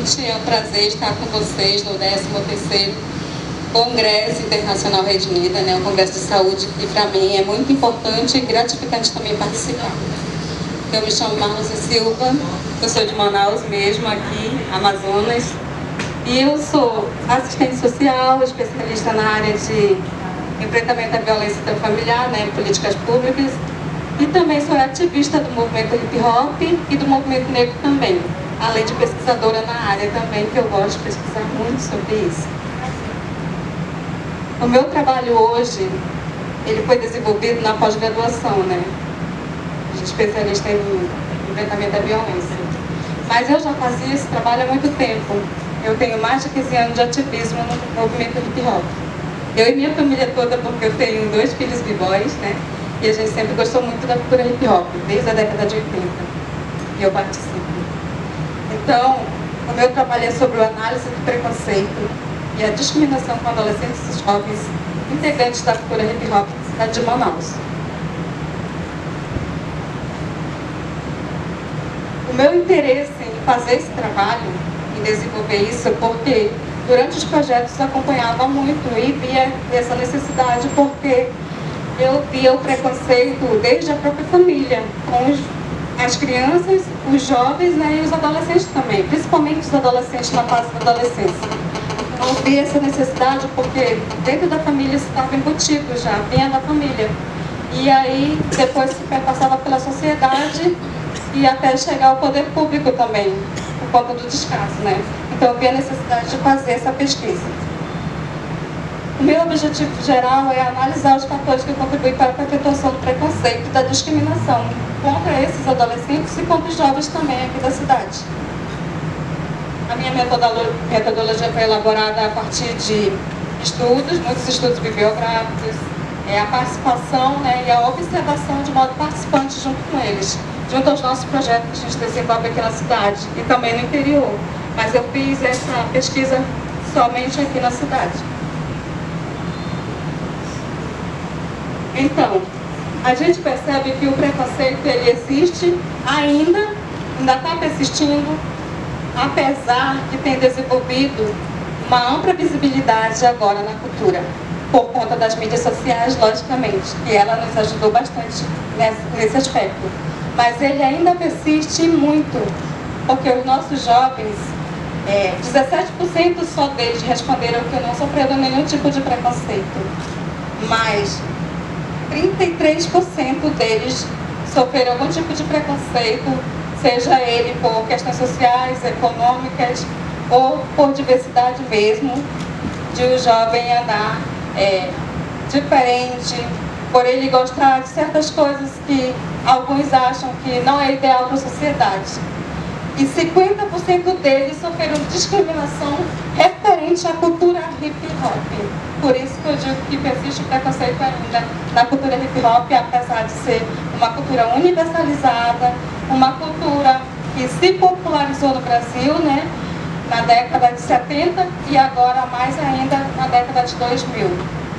gente. É um prazer estar com vocês no 13º Congresso Internacional Rede Unida, né? Um congresso de saúde que, para mim, é muito importante e gratificante também participar. Eu me chamo Marluce Silva, eu sou de Manaus mesmo, aqui, Amazonas. E eu sou assistente social, especialista na área de enfrentamento à violência intrafamiliar, né, em políticas públicas. E também sou ativista do movimento hip hop e do movimento negro também. Além de pesquisadora na área também, que eu gosto de pesquisar muito sobre isso. O meu trabalho hoje, ele foi desenvolvido na pós-graduação, né? De especialista em enfrentamento à violência. Mas eu já fazia esse trabalho há muito tempo. Eu tenho mais de 15 anos de ativismo no movimento hip hop. Eu e minha família toda, porque eu tenho 2 filhos b-boys, né? E a gente sempre gostou muito da cultura hip hop, desde a década de 80. E eu participo. Então, o meu trabalho é sobre a análise do preconceito e a discriminação com adolescentes e jovens integrantes da cultura hip hop da cidade de Manaus. O meu interesse em fazer esse trabalho, em desenvolver isso, porque durante os projetos eu acompanhava muito e via essa necessidade, porque eu via o preconceito desde a própria família, com as crianças, os jovens, né, e os adolescentes também, principalmente os adolescentes na fase da adolescência. Eu via essa necessidade porque dentro da família isso estava embutido já, vinha da família. E aí depois se passava pela sociedade e até chegar ao poder público também, por conta do descaso, né? Então eu vi a necessidade de fazer essa pesquisa. O meu objetivo geral é analisar os fatores que contribuem para a perpetuação do preconceito e da discriminação contra esses adolescentes e contra os jovens também aqui da cidade. A minha metodologia foi elaborada a partir de estudos, muitos estudos bibliográficos, a participação, né, e a observação de modo participante junto com eles, junto aos nossos projetos que a gente desenvolve aqui na cidade e também no interior. Mas eu fiz essa pesquisa somente aqui na cidade. Então, a gente percebe que o preconceito ele existe ainda está persistindo, apesar de ter desenvolvido uma ampla visibilidade agora na cultura, por conta das mídias sociais, logicamente, que ela nos ajudou bastante nesse aspecto. Mas ele ainda persiste muito, porque os nossos jovens, 17% só deles responderam que não sofreram nenhum tipo de preconceito, mas 33% deles sofreram algum tipo de preconceito, seja ele por questões sociais, econômicas ou por diversidade mesmo, de o jovem andar diferente, por ele gostar de certas coisas que alguns acham que não é ideal para a sociedade. E 50% deles sofreram discriminação referente à cultura hip hop. Por isso que eu digo que persiste o preconceito ainda na cultura hip hop, apesar de ser uma cultura universalizada, uma cultura que se popularizou no Brasil, né, na década de 70 e agora mais ainda na década de 2000.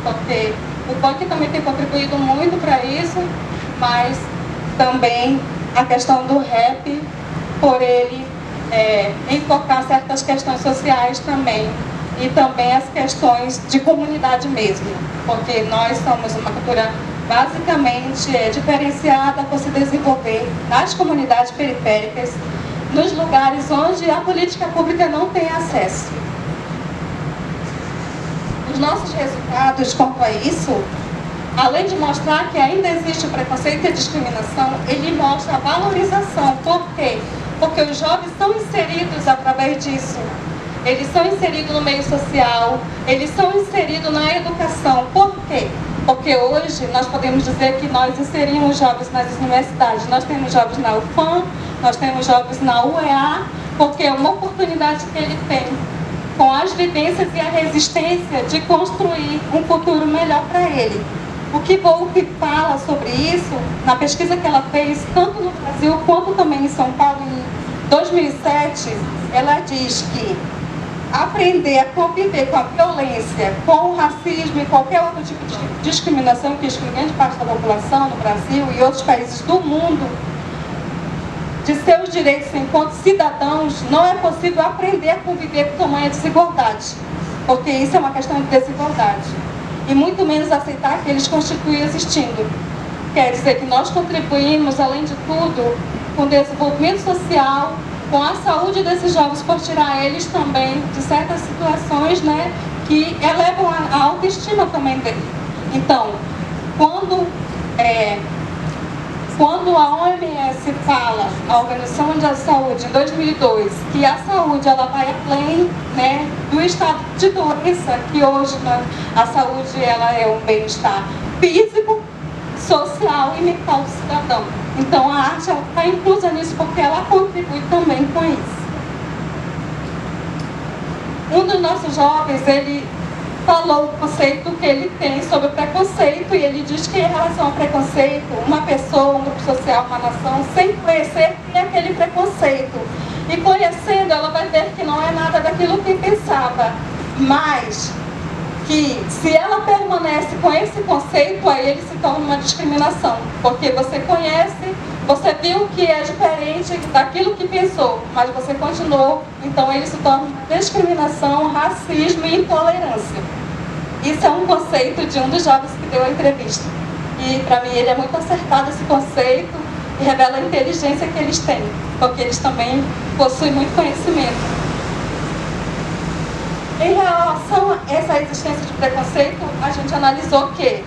Porque o funk também tem contribuído muito para isso, mas também a questão do rap, por ele enfocar certas questões sociais também, e também as questões de comunidade mesmo, porque nós somos uma cultura basicamente diferenciada por se desenvolver nas comunidades periféricas, nos lugares onde a política pública não tem acesso. Os nossos resultados quanto a isso, além de mostrar que ainda existe o preconceito e a discriminação, ele mostra a valorização. Por quê? Porque os jovens são inseridos através disso. Eles são inseridos no meio social, eles são inseridos na educação. Por quê? Porque hoje nós podemos dizer que nós inserimos jovens nas universidades. Nós temos jovens na UFAM, nós temos jovens na UEA, porque é uma oportunidade que ele tem, com as vivências e a resistência de construir um futuro melhor para ele. O que Volpe fala sobre isso, na pesquisa que ela fez, tanto no Brasil quanto também em São Paulo, em 2007, ela diz que aprender a conviver com a violência, com o racismo e qualquer outro tipo de discriminação que exclui grande parte da população no Brasil e outros países do mundo, de seus direitos enquanto cidadãos, não é possível aprender a conviver com tamanha desigualdade, porque isso é uma questão de desigualdade, e muito menos aceitar que eles continuem existindo. Quer dizer que nós contribuímos, além de tudo, com o desenvolvimento social, com a saúde desses jovens, por tirar eles também de certas situações, né, que elevam a autoestima também dele. Então, quando a OMS fala, a Organização Mundial de Saúde, em 2002, que a saúde ela vai além, né, do estado de doença, que hoje, né, a saúde ela é um bem-estar físico, social e mental do cidadão. Então a arte está inclusa nisso porque ela contribui também com isso. Um dos nossos jovens, ele falou o conceito que ele tem sobre o preconceito, e ele diz que em relação ao preconceito, uma pessoa, um grupo social, uma nação, sem conhecer, tem aquele preconceito. E conhecendo, ela vai ver que não é nada daquilo que pensava, mas que se ela permanece com esse conceito, aí ele se torna uma discriminação, porque você conhece, você viu que é diferente daquilo que pensou, mas você continuou, então ele se torna uma discriminação, racismo e intolerância. Isso é um conceito de um dos jovens que deu a entrevista, e para mim ele é muito acertado esse conceito e revela a inteligência que eles têm, porque eles também possuem muito conhecimento. Em relação a essa existência de preconceito, a gente analisou que,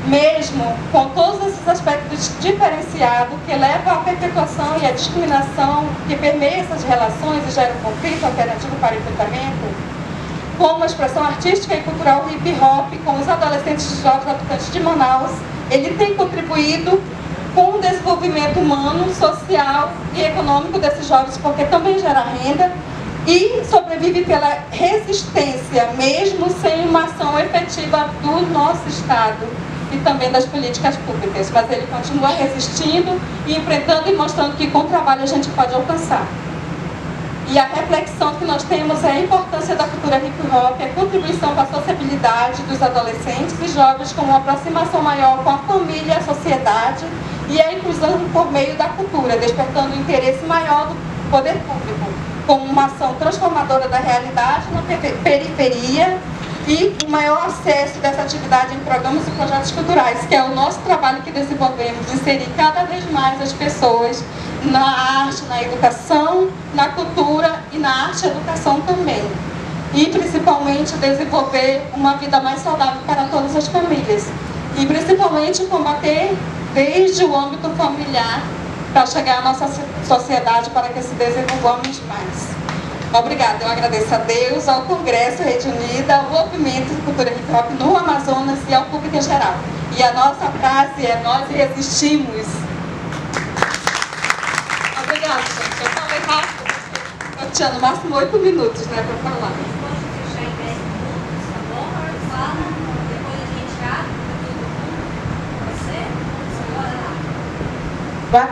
mesmo com todos esses aspectos diferenciados que levam à perpetuação e à discriminação que permeia essas relações e gera um conflito alternativo para o enfrentamento, como a expressão artística e cultural hip hop, com os adolescentes e jovens habitantes de Manaus, ele tem contribuído com o desenvolvimento humano, social e econômico desses jovens, porque também gera renda, e sobrevive pela resistência, mesmo sem uma ação efetiva do nosso Estado e também das políticas públicas. Mas ele continua resistindo e enfrentando e mostrando que com o trabalho a gente pode alcançar. E a reflexão que nós temos é a importância da cultura hip hop, a contribuição para a sociabilidade dos adolescentes e jovens com uma aproximação maior com a família e a sociedade, e a inclusão por meio da cultura, despertando o interesse maior do poder público, como uma ação transformadora da realidade na periferia e o maior acesso dessa atividade em programas e projetos culturais, que é o nosso trabalho que desenvolvemos, de inserir cada vez mais as pessoas na arte, na educação, na cultura e na arte e educação também. E principalmente desenvolver uma vida mais saudável para todas as famílias. E principalmente combater desde o âmbito familiar para chegar à nossa sociedade, para que se desenvolvamos mais. Obrigada, eu agradeço a Deus, ao Congresso Rede Unida, ao Movimento de Cultura Hip Hop no Amazonas e ao público em geral. E a nossa frase é: nós resistimos. Obrigada, gente. Eu falei rápido, eu tinha no máximo 8 minutos, né, para falar.